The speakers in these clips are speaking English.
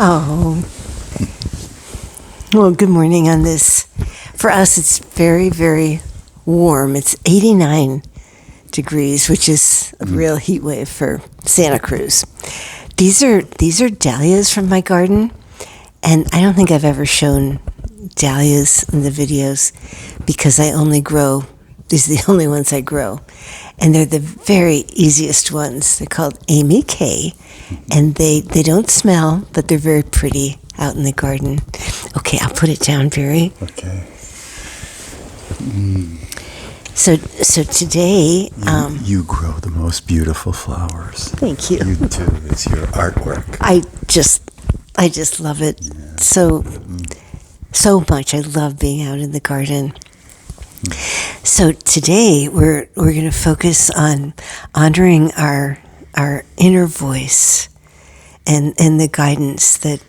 Oh, well, good morning on this. For us, it's very, very warm. It's 89 degrees, which is a real heat wave for Santa Cruz. These are dahlias from my garden, and I don't think I've ever shown dahlias in the videos because I only grow, these are the only ones I grow, and they're the very easiest ones. They're called Amy K, and they don't smell, but they're very pretty out in the garden. Okay, I'll put it down, Barry. Okay. So today... You grow the most beautiful flowers. Thank you. You do. It's your artwork. I just love it so much. I love being out in the garden. So today we're going to focus on honoring our inner voice and the guidance that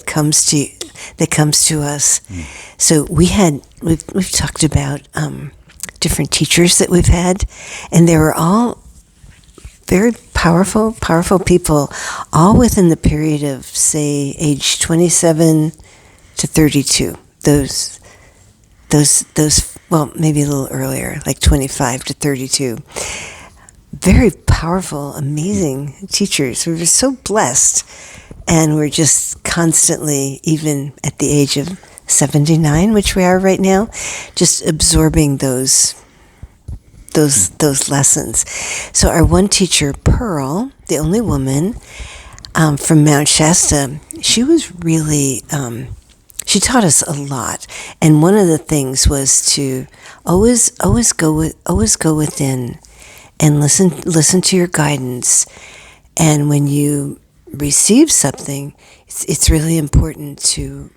comes to us. So we've talked about different teachers that we've had, and they were all very powerful people, all within the period of, say, age 27 to 32. Those, well, maybe a little earlier, like 25 to 32. Very powerful, amazing teachers. We were so blessed, and we're just constantly, even at the age of 79, which we are right now, just absorbing those lessons. So our one teacher, Pearl, the only woman from Mount Shasta, she was really, she taught us a lot. And one of the things was to always go within and listen to your guidance. And when you receive something, it's really important to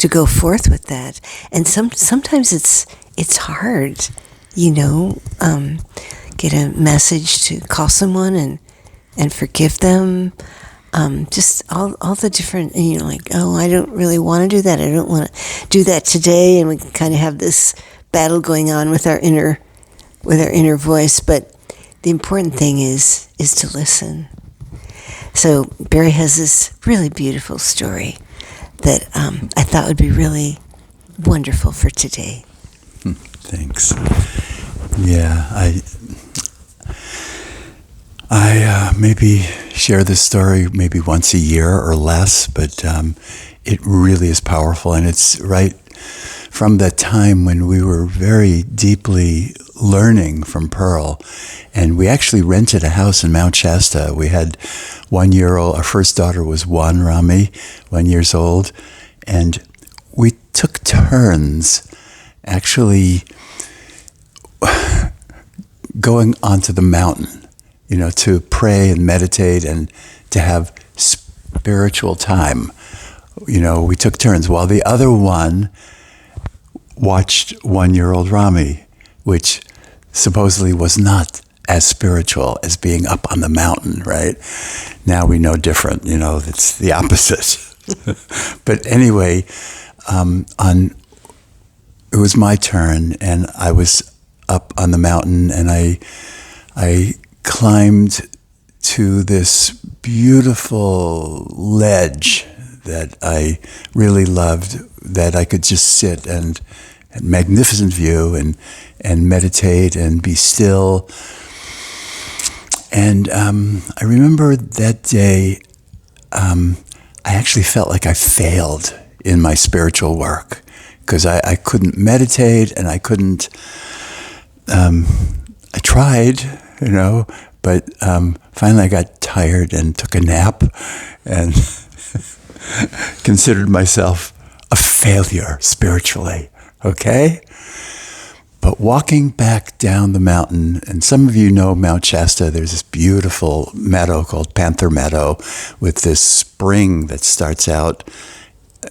go forth with that. And sometimes it's hard, get a message to call someone and forgive them. Just all the different, like, oh, I don't really want to do that. I don't want to do that today. And we kind of have this battle going on with our inner voice. But the important thing is to listen. So Barry has this really beautiful story that I thought would be really wonderful for today. Thanks. Yeah, I maybe share this story maybe once a year or less, but it really is powerful, and it's right from that time when we were very deeply learning from Pearl, and we actually rented a house in Mount Shasta. We had 1 year old, our first daughter was Rami, 1 year old, and we took turns actually going onto the mountain, to pray and meditate and to have spiritual time. We took turns while the other one watched 1 year old Rami, which supposedly was not as spiritual as being up on the mountain, right? Now we know different, it's the opposite. But anyway, it was my turn, and I was up on the mountain, and I climbed to this beautiful ledge that I really loved, that I could just sit and magnificent view and meditate and be still. And I remember that day, I actually felt like I failed in my spiritual work because I couldn't meditate and I couldn't, I tried, but finally I got tired and took a nap and considered myself a failure spiritually, okay? But walking back down the mountain, and some of you know Mount Shasta, there's this beautiful meadow called Panther Meadow with this spring that starts out,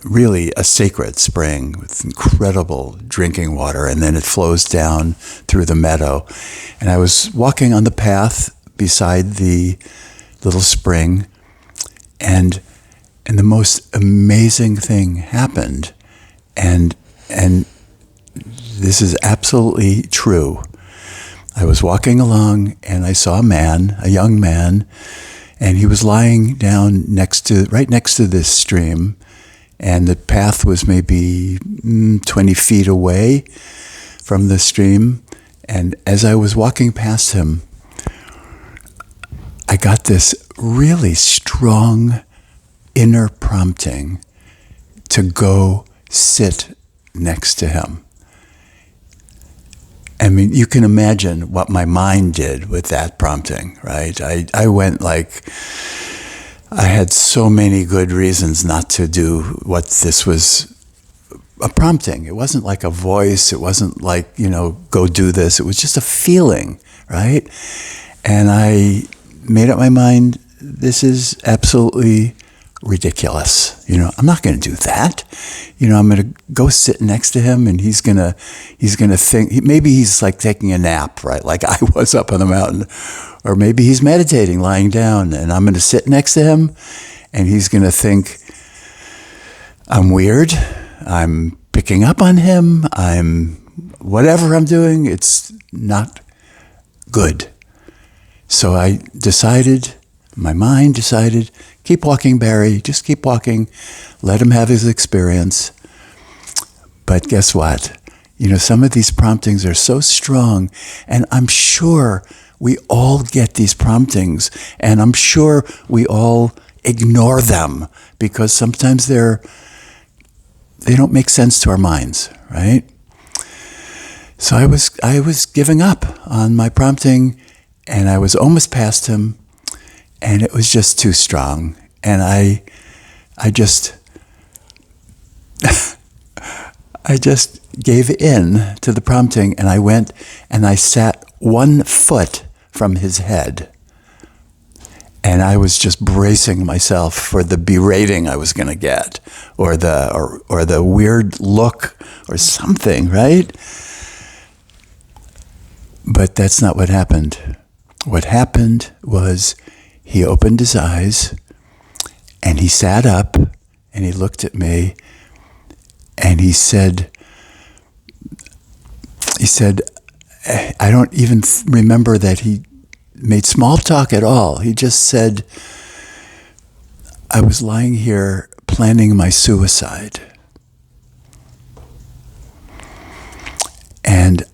really a sacred spring with incredible drinking water, and then it flows down through the meadow. And I was walking on the path beside the little spring, and the most amazing thing happened. And this is absolutely true. I was walking along and I saw a young man, And he was lying down right next to this stream, and the path was maybe 20 feet away from the stream. And as I was walking past him, I got this really strong inner prompting to go sit next to him. I mean, you can imagine what my mind did with that prompting, right? I went like, I had so many good reasons not to do what this was a prompting. It wasn't like a voice. It wasn't like, go do this. It was just a feeling, right? And I made up my mind, this is absolutely ridiculous. I'm not going to do that. I'm going to go sit next to him, and he's going to think, maybe he's like taking a nap, right? Like I was up on the mountain, or maybe he's meditating, lying down, and I'm going to sit next to him, and he's going to think I'm weird. I'm picking up on him. Whatever I'm doing, it's not good. So my mind decided, keep walking, Barry, just keep walking, let him have his experience. But guess what? Some of these promptings are so strong, and I'm sure we all get these promptings, and I'm sure we all ignore them because sometimes they don't make sense to our minds, right? So I was giving up on my prompting, and I was almost past him, and it was just too strong. And I just I just gave in to the prompting, and I went and I sat 1 foot from his head. And I was just bracing myself for the berating I was going to get, or the weird look or something, right? But that's not what happened. What happened was he opened his eyes, and he sat up, and he looked at me, and he said, I don't even remember that he made small talk at all. He just said, I was lying here planning my suicide. And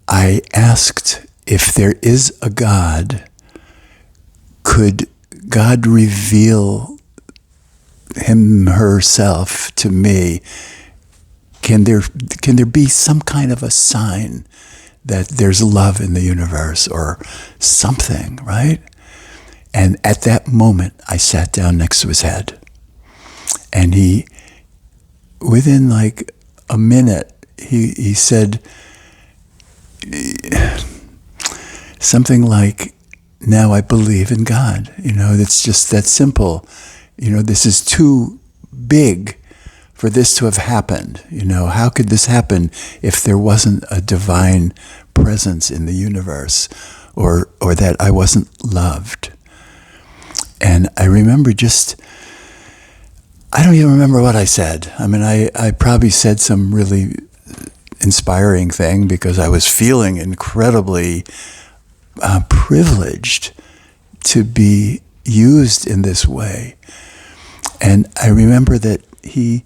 I asked, if there is a God, could God reveal herself to me? Can there be some kind of a sign that there's love in the universe or something, right? And at that moment, I sat down next to his head. And he, within like a minute, he said something like, now I believe in God. It's just that simple. This is too big for this to have happened. How could this happen if there wasn't a divine presence in the universe, or that I wasn't loved? And I remember I don't even remember what I said. I mean, I probably said some really inspiring thing because I was feeling incredibly privileged to be used in this way. And I remember that he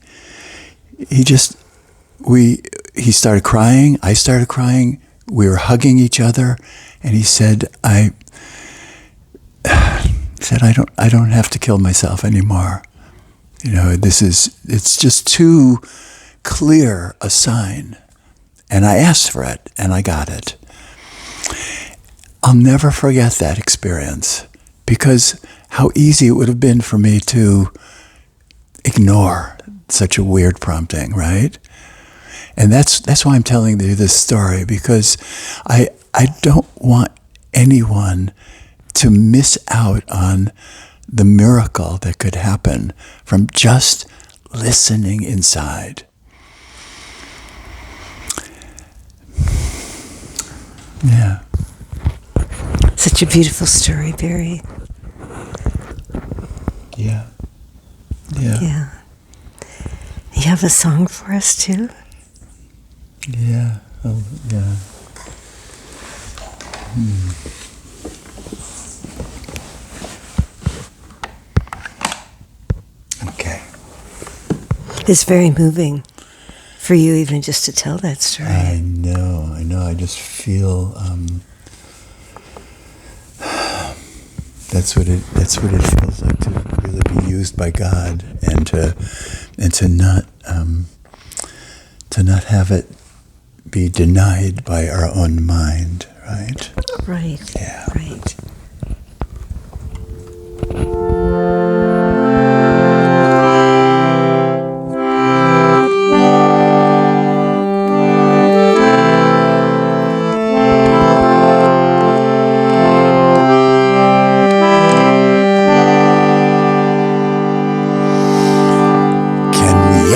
started crying. I started crying. We were hugging each other, and he said, I don't have to kill myself anymore. It's just too clear a sign. And I asked for it, and I got it. I'll never forget that experience, because how easy it would have been for me to ignore such a weird prompting, right? And that's why I'm telling you this story, because I don't want anyone to miss out on the miracle that could happen from just listening inside. Yeah. Such a beautiful story, Barry. Yeah. Yeah. You have a song for us too? Yeah. Oh, yeah. It's very moving for you even just to tell that story. I know. I just feel that's what it feels like to really be used by God, and to not have it be denied by our own mind, right? Right. Yeah. Right.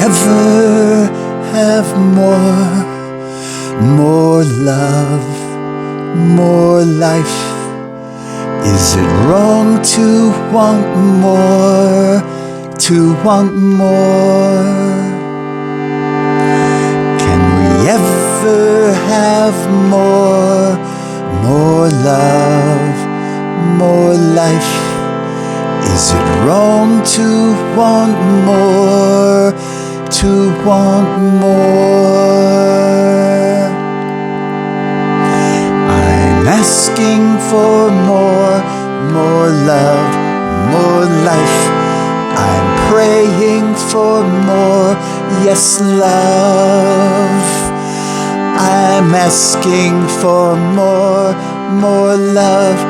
Ever have more love, more life? Is it wrong to want more, to want more? Can we ever have more love, more life? Is it wrong to want more, to want more? I'm asking for more love, more life. I'm praying for more, yes, love. I'm asking for more love,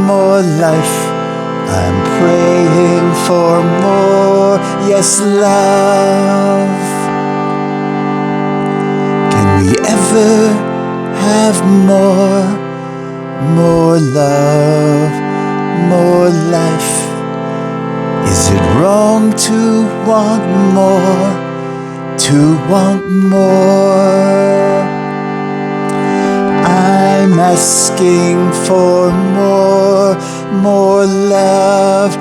more life. I'm praying for more, yes, love. Can we ever have more love, more life? Is it wrong to want more, to want more? I'm asking for more love,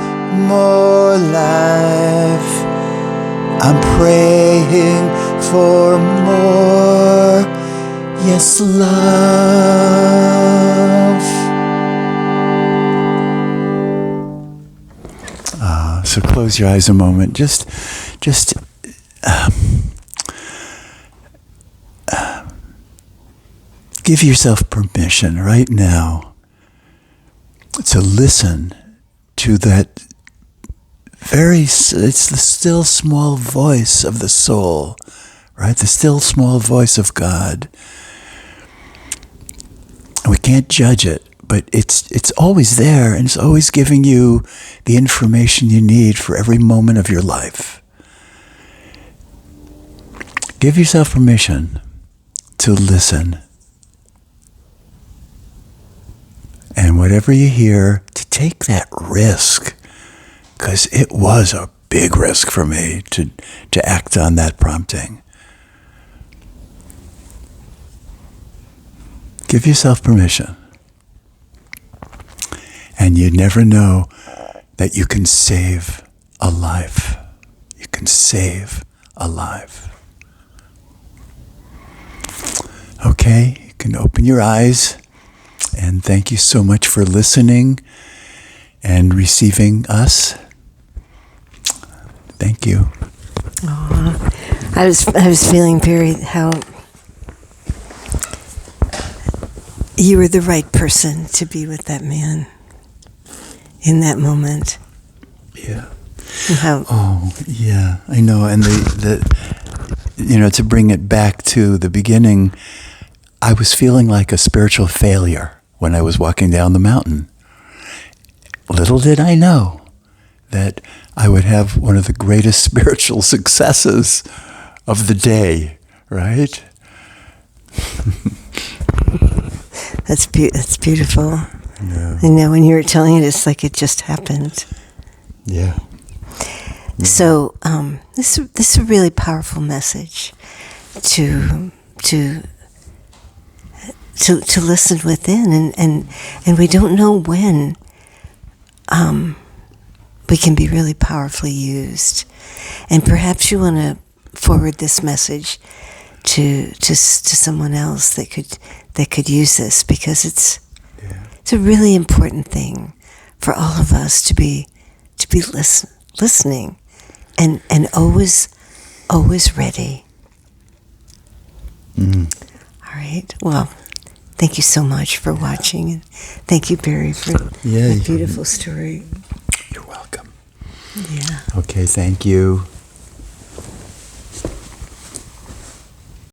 more life. I'm praying for more, yes, love. So close your eyes a moment. Just give yourself permission right now to listen to that it's the still small voice of the soul, right? The still small voice of God. We can't judge it, but it's always there, and it's always giving you the information you need for every moment of your life. Give yourself permission to listen. And whatever you hear, to take that risk, because it was a big risk for me to act on that prompting. Give yourself permission. And you never know that you can save a life. You can save a life. Okay, you can open your eyes. And thank you so much for listening and receiving us. Thank you. I was feeling how you were the right person to be with that man in that moment. Yeah. And yeah, I know. And to bring it back to the beginning, I was feeling like a spiritual failure when I was walking down the mountain. Little did I know that I would have one of the greatest spiritual successes of the day, right? That's beautiful. Yeah. I know when you were telling it, it's like it just happened. Yeah. So this is a really powerful message to listen within, and we don't know when we can be really powerfully used. And perhaps you want to forward this message to someone else that could use this, because it's a really important thing for all of us to be listening and always always ready. Mm. All right. Well, thank you so much for watching. And thank you, Barry, for that beautiful story. You're welcome. Yeah. Okay, thank you.